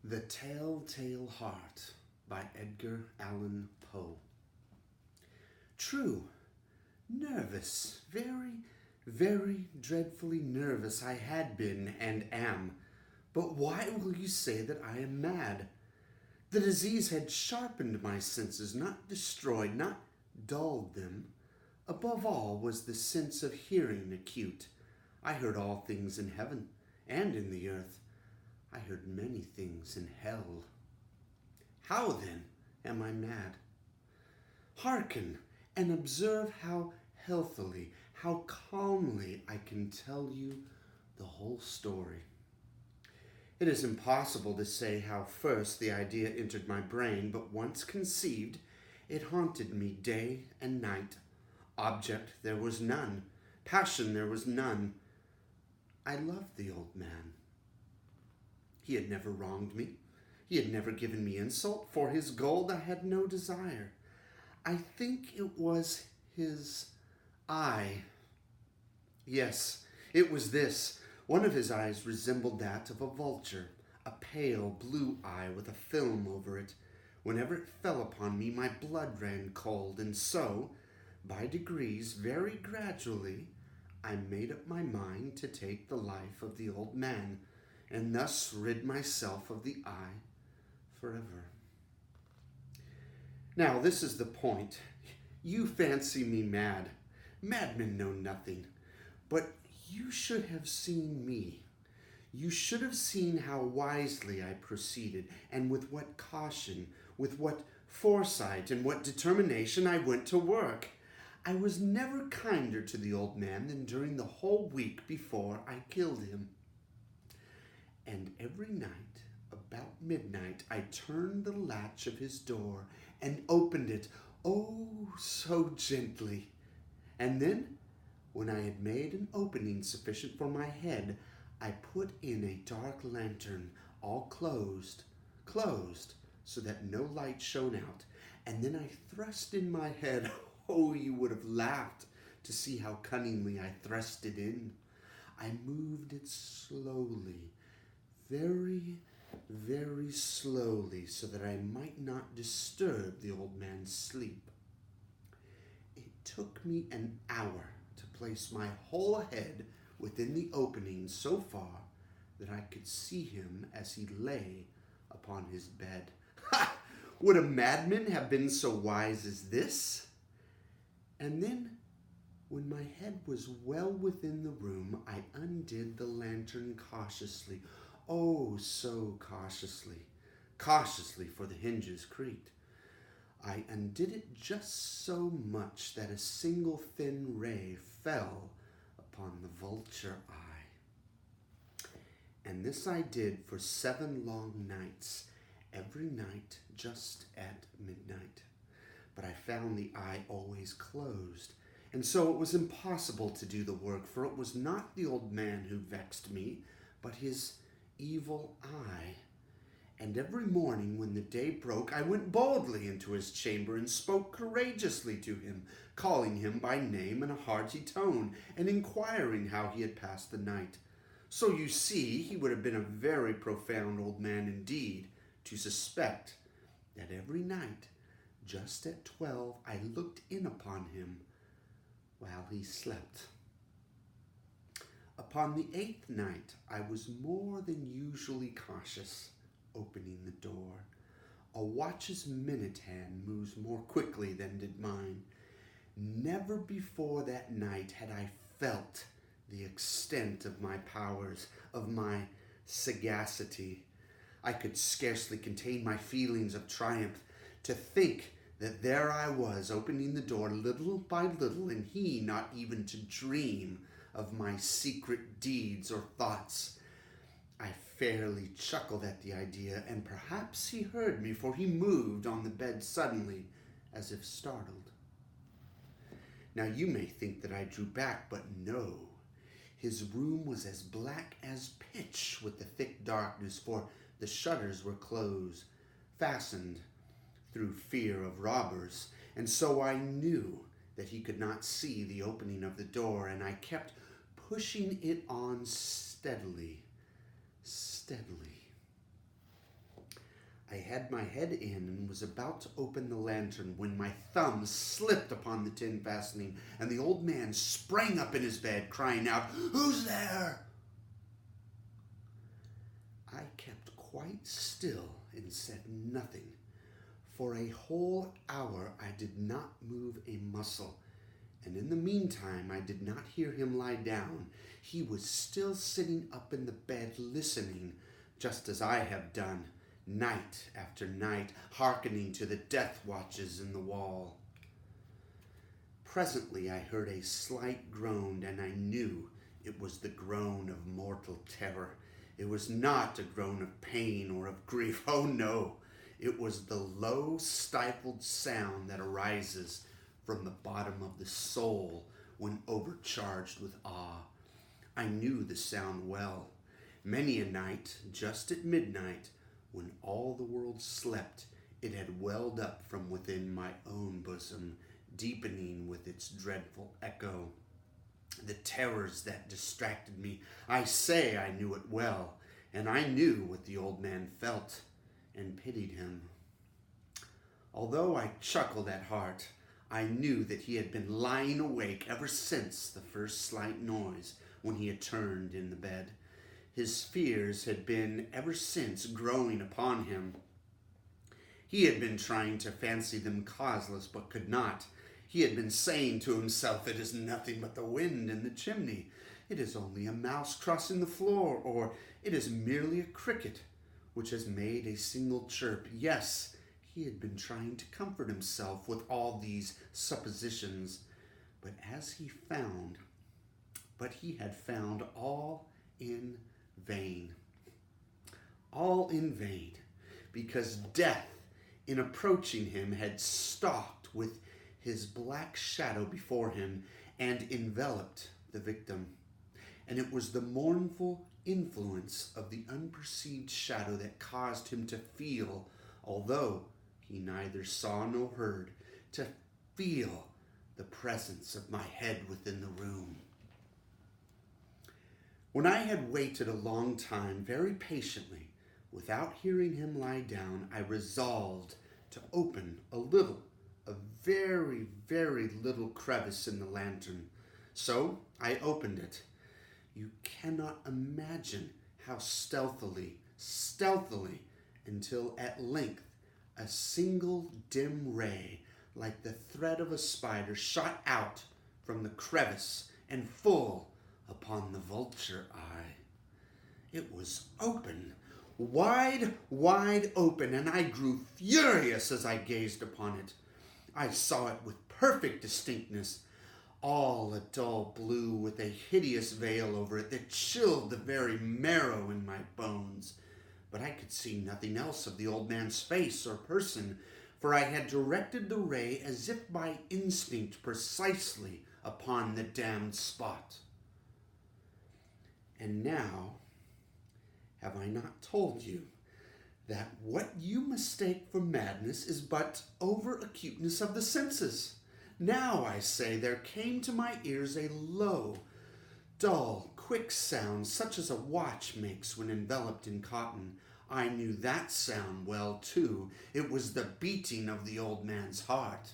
The Telltale Heart by Edgar Allan Poe. True, nervous, very, very dreadfully nervous I had been and am. But why will you say that I am mad? The disease had sharpened my senses, not destroyed, not dulled them. Above all was the sense of hearing acute. I heard all things in heaven and in the earth. I heard many things in hell. How then am I mad? Hearken and observe how healthily, how calmly I can tell you the whole story. It is impossible to say how first the idea entered my brain, but once conceived, it haunted me day and night. Object there was none. Passion there was none. I loved the old man. He had never wronged me. He had never given me insult. For his gold I had no desire. I think it was his eye. Yes, it was this. One of his eyes resembled that of a vulture, a pale blue eye with a film over it. Whenever it fell upon me, my blood ran cold, and so, by degrees, very gradually, I made up my mind to take the life of the old man, and thus rid myself of the eye forever. Now, this is the point. You fancy me mad. Madmen know nothing. But you should have seen me. You should have seen how wisely I proceeded, and with what caution, with what foresight, and what determination I went to work. I was never kinder to the old man than during the whole week before I killed him. And every night, about midnight, I turned the latch of his door and opened it, oh, so gently. And then, when I had made an opening sufficient for my head, I put in a dark lantern, all closed, so that no light shone out. And then I thrust in my head. Oh, you would have laughed to see how cunningly I thrust it in. I moved it slowly, very, very slowly, so that I might not disturb the old man's sleep. It took me an hour to place my whole head within the opening so far that I could see him as he lay upon his bed. Ha! Would a madman have been so wise as this? And then, when my head was well within the room, I undid the lantern cautiously. Oh, so cautiously. Cautiously, for the hinges creaked. I undid it just so much that a single thin ray fell upon the vulture eye. And this I did for 7 long nights, every night just at midnight. But I found the eye always closed, and so it was impossible to do the work, for it was not the old man who vexed me, but his evil eye. And every morning when the day broke, I went boldly into his chamber and spoke courageously to him, calling him by name in a hearty tone, and inquiring how he had passed the night. So you see, he would have been a very profound old man indeed to suspect that every night, just at 12, I looked in upon him while he slept. Upon the 8th night, I was more than usually cautious, opening the door. A watch's minute hand moves more quickly than did mine. Never before that night had I felt the extent of my powers, of my sagacity. I could scarcely contain my feelings of triumph to think that there I was, opening the door little by little, and he not even to dream of my secret deeds or thoughts. I fairly chuckled at the idea, and perhaps he heard me, for he moved on the bed suddenly, as if startled. Now you may think that I drew back, but no. His room was as black as pitch with the thick darkness, for the shutters were closed, fastened through fear of robbers, and so I knew that he could not see the opening of the door, and I kept pushing it on steadily. I had my head in and was about to open the lantern when my thumb slipped upon the tin fastening, and the old man sprang up in his bed, crying out, "Who's there?" I kept quite still and said nothing. For a whole hour I did not move a muscle, and in the meantime I did not hear him lie down. He was still sitting up in the bed listening, just as I have done, night after night, hearkening to the death watches in the wall. Presently I heard a slight groan, and I knew it was the groan of mortal terror. It was not a groan of pain or of grief. Oh no! It was the low, stifled sound that arises from the bottom of the soul when overcharged with awe. I knew the sound well. Many a night, just at midnight, when all the world slept, it had welled up from within my own bosom, deepening with its dreadful echo. The terrors that distracted me, I say I knew it well, and I knew what the old man felt, and pitied him. Although I chuckled at heart, I knew that he had been lying awake ever since the first slight noise when he had turned in the bed. His fears had been ever since growing upon him. He had been trying to fancy them causeless, but could not. He had been saying to himself, "It is nothing but the wind in the chimney. It is only a mouse crossing the floor, or it is merely a cricket which has made a single chirp." Yes, he had been trying to comfort himself with all these suppositions, but he had found all in vain. All in vain, because death, in approaching him, had stalked with his black shadow before him and enveloped the victim. And it was the mournful influence of the unperceived shadow that caused him to feel, although he neither saw nor heard, to feel the presence of my head within the room. When I had waited a long time, very patiently, without hearing him lie down, I resolved to open a very, very little crevice in the lantern. So I opened it. You cannot imagine how stealthily, until at length a single dim ray, like the thread of a spider, shot out from the crevice and full upon the vulture eye. It was open, wide open, and I grew furious as I gazed upon it. I saw it with perfect distinctness, all a dull blue with a hideous veil over it that chilled the very marrow in my bones. But I could see nothing else of the old man's face or person, for I had directed the ray as if by instinct precisely upon the damned spot. And now, have I not told you that what you mistake for madness is but over-acuteness of the senses? Now, I say, there came to my ears a low, dull, quick sound, such as a watch makes when enveloped in cotton. I knew that sound well, too. It was the beating of the old man's heart.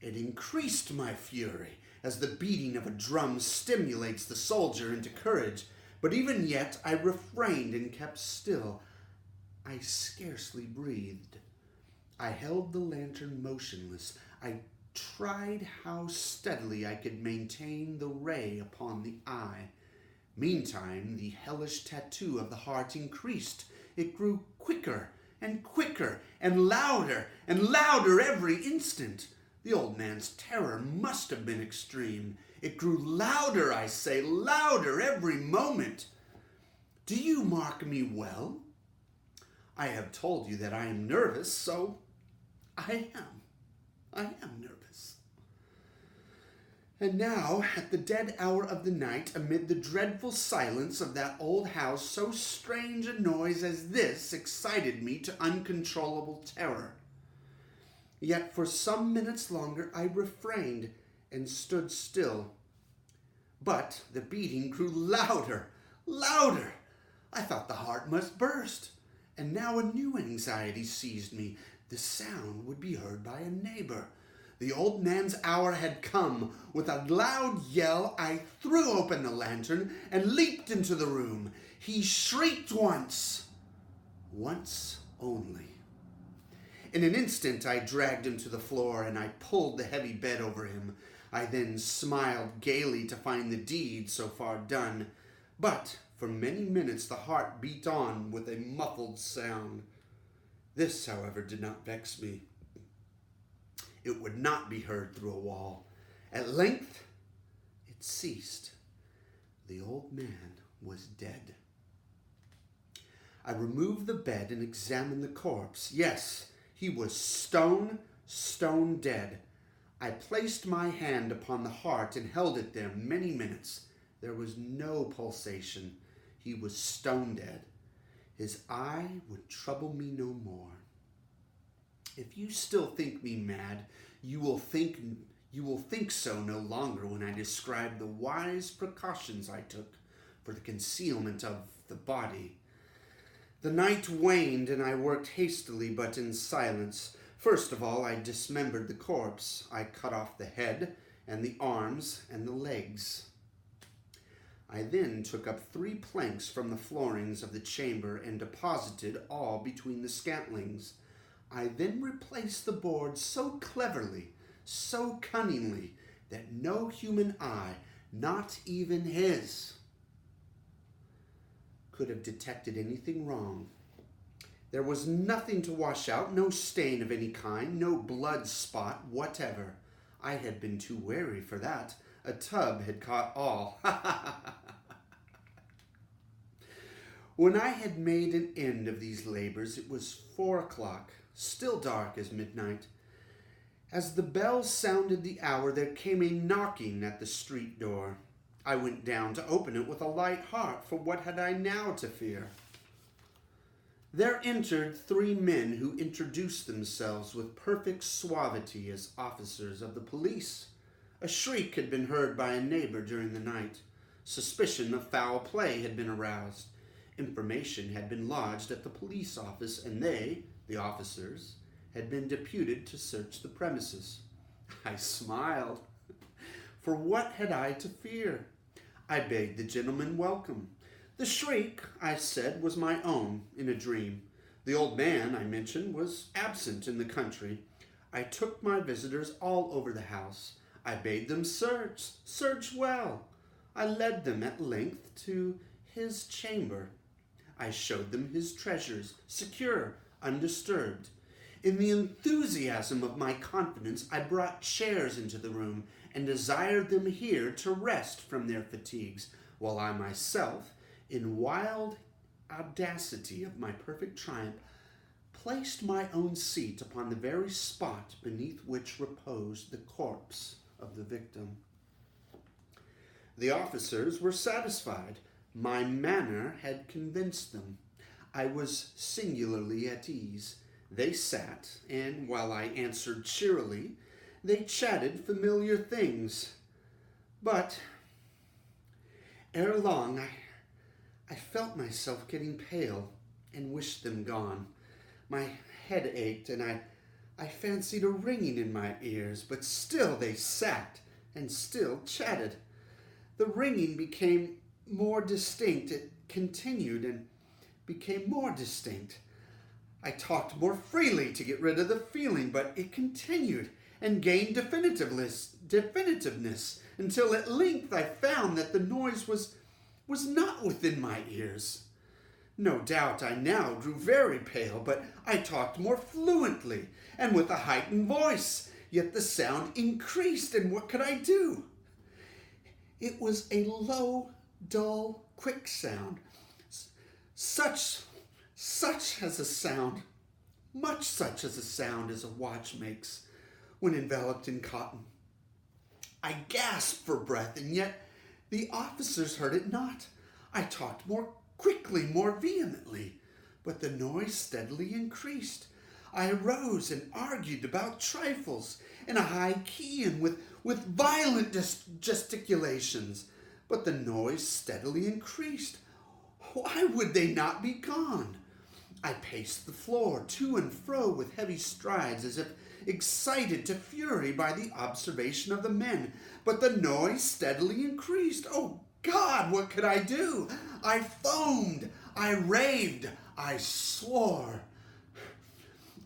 It increased my fury, as the beating of a drum stimulates the soldier into courage. But even yet I refrained and kept still. I scarcely breathed. I held the lantern motionless. I tried how steadily I could maintain the ray upon the eye. Meantime, the hellish tattoo of the heart increased. It grew quicker and louder every instant. The old man's terror must have been extreme. It grew louder, I say, louder every moment. Do you mark me well? I have told you that I am nervous, so I am nervous. And now, at the dead hour of the night, amid the dreadful silence of that old house, so strange a noise as this excited me to uncontrollable terror. Yet for some minutes longer I refrained and stood still. But the beating grew louder. I thought the heart must burst. And now a new anxiety seized me. The sound would be heard by a neighbor. The old man's hour had come. With a loud yell, I threw open the lantern and leaped into the room. He shrieked once only. In an instant, I dragged him to the floor and I pulled the heavy bed over him. I then smiled gaily to find the deed so far done. But for many minutes the heart beat on with a muffled sound. This, however, did not vex me. It would not be heard through a wall. At length, it ceased. The old man was dead. I removed the bed and examined the corpse. Yes, he was stone dead. I placed my hand upon the heart and held it there many minutes. There was no pulsation. He was stone dead. His eye would trouble me no more. If you still think me mad, you will think so no longer when I describe the wise precautions I took for the concealment of the body. The night waned, and I worked hastily but in silence. First of all, I dismembered the corpse. I cut off the head and the arms and the legs. I then took up 3 planks from the floorings of the chamber and deposited all between the scantlings. I then replaced the boards so cleverly, so cunningly, that no human eye, not even his, could have detected anything wrong. There was nothing to wash out, no stain of any kind, no blood spot whatever. I had been too wary for that. A tub had caught all. When I had made an end of these labors, it was 4 o'clock, still dark as midnight. As the bell sounded the hour, there came a knocking at the street door. I went down to open it with a light heart, for what had I now to fear? There entered 3 men who introduced themselves with perfect suavity as officers of the police. A shriek had been heard by a neighbor during the night. Suspicion of foul play had been aroused. Information had been lodged at the police office, and they, the officers, had been deputed to search the premises. I smiled. For what had I to fear? I bade the gentleman welcome. The shriek, I said, was my own in a dream. The old man, I mentioned, was absent in the country. I took my visitors all over the house. I bade them search well. I led them at length to his chamber. I showed them his treasures, secure, undisturbed. In the enthusiasm of my confidence, I brought chairs into the room and desired them here to rest from their fatigues, while I myself, in wild audacity of my perfect triumph, placed my own seat upon the very spot beneath which reposed the corpse of the victim. The officers were satisfied. My manner had convinced them. I was singularly at ease. They sat, and while I answered cheerily, they chatted familiar things. But ere long, I felt myself getting pale and wished them gone. My head ached, and I fancied a ringing in my ears, but still they sat and still chatted. The ringing became more distinct. It continued and became more distinct. I talked more freely to get rid of the feeling, but it continued and gained definitiveness until at length I found that the noise was not within my ears. No doubt I now grew very pale, but I talked more fluently and with a heightened voice, yet the sound increased, and what could I do? It was a low, dull, quick sound, such as a sound, much such as a sound as a watch makes when enveloped in cotton. I gasped for breath, and yet the officers heard it not. I talked more quickly, more vehemently, but the noise steadily increased. I arose and argued about trifles in a high key and with violent gesticulations, but the noise steadily increased. Why would they not be gone? I paced the floor to and fro with heavy strides, as if excited to fury by the observation of the men, but the noise steadily increased. Oh God, what could I do? I foamed, I raved, I swore.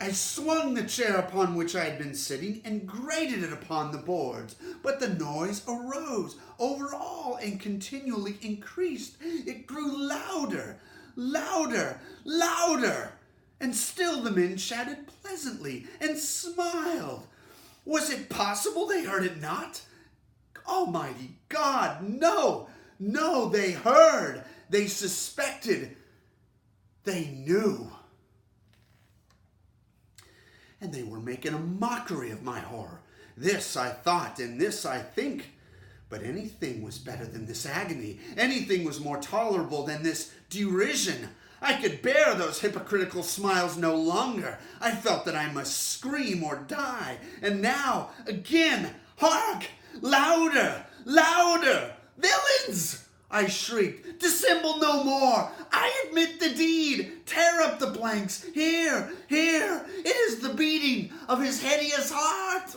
I swung the chair upon which I had been sitting and grated it upon the boards, but the noise arose over all and continually increased. It grew louder, louder, louder, and still the men chatted pleasantly and smiled. Was it possible they heard it not? Almighty God, no, no, they heard, they suspected, they knew. And they were making a mockery of my horror. This I thought, and this I think. But anything was better than this agony. Anything was more tolerable than this derision. I could bear those hypocritical smiles no longer. I felt that I must scream or die. And now, again, hark! Louder! Louder! Villains! I shrieked. Dissemble no more! I admit the deed! Tear up the blanks! Here! Here! It is the beating of his hideous heart!